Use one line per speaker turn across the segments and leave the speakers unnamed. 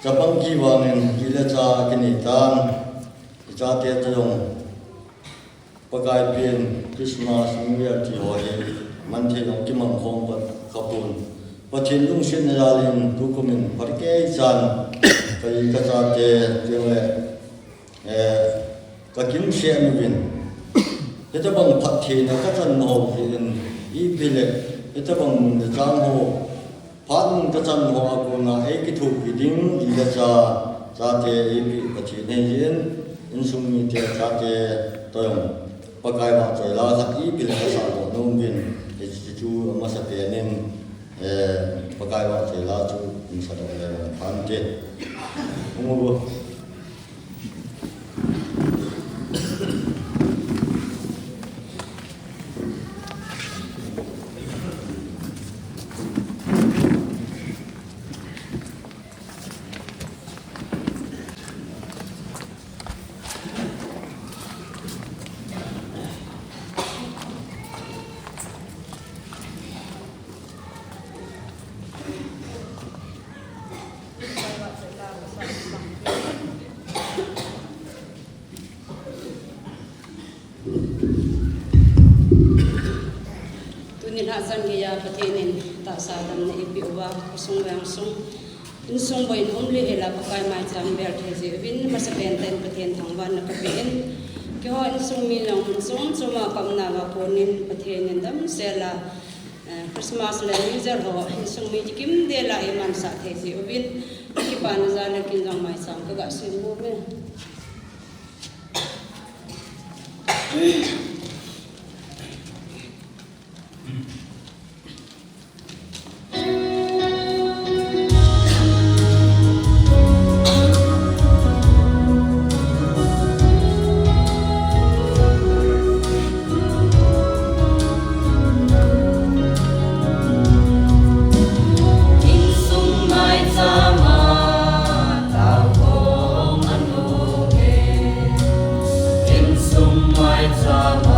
Japang kiwangin ila cha kinitan cha te tong pakai pin Christmas New Year ti hoi manthi long kimang khom pat khapun pathin lung sin ralin dukumin parke chan kai ka cha te jele ka kim she anuvin eta bang phathi na ka chan ho hin I pile eta bang jang ho phan ka chan ho akuna e ki thu ki ding ila cha te I pathi ne yin insung ni te cha te toyong pakai wa choi la khat I pile ka sa lo nom bin e chu ma sa pe nem pakai wa choi la chu in sa do phan te mu
Hasan gaya patenin tak sadam na ipiwa kusung yang sung insung boy umli hela pakai mai jam bel these win masabenten paten thangwan na kapin ke ho insung milong insung suma kamna wa ponin patenin dam sela Christmas la user ho insung mi jikim de la iman sa these win ki pan za la kin jang mai sam ka ga sin bo me
Some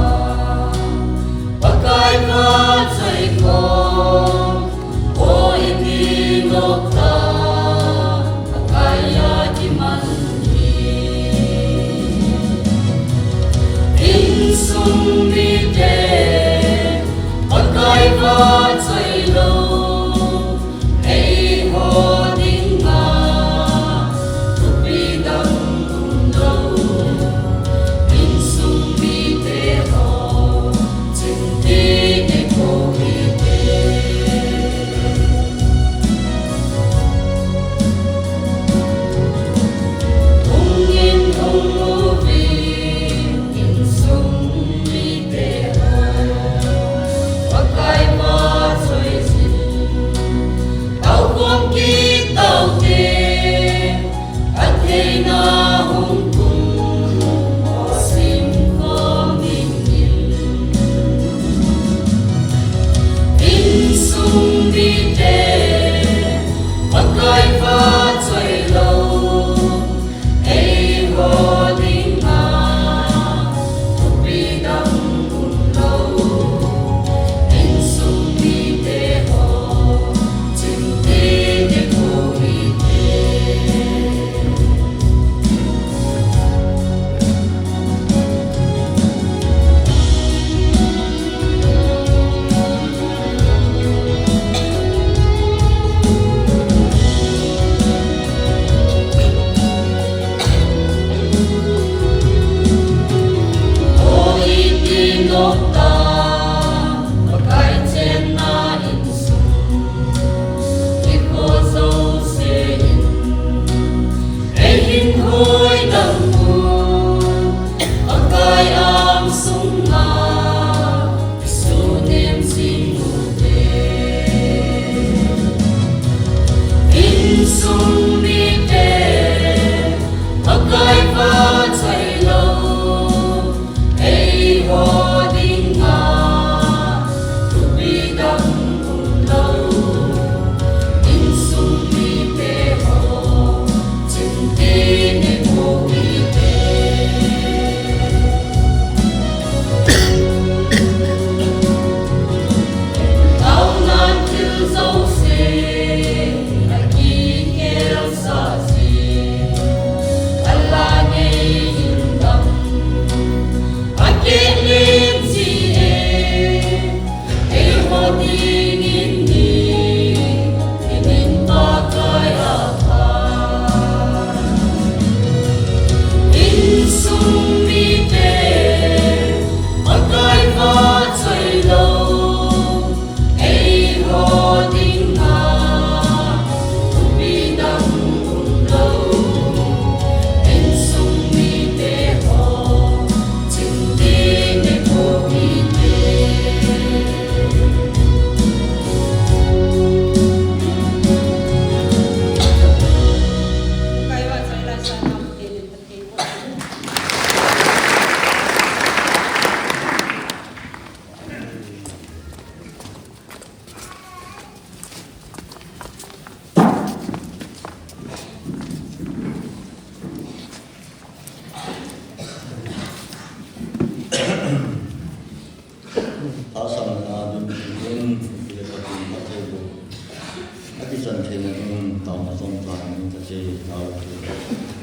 다 삼나 민빈 이렇게 같은 아기 전체는 나오는 좀 다른 것이 나오고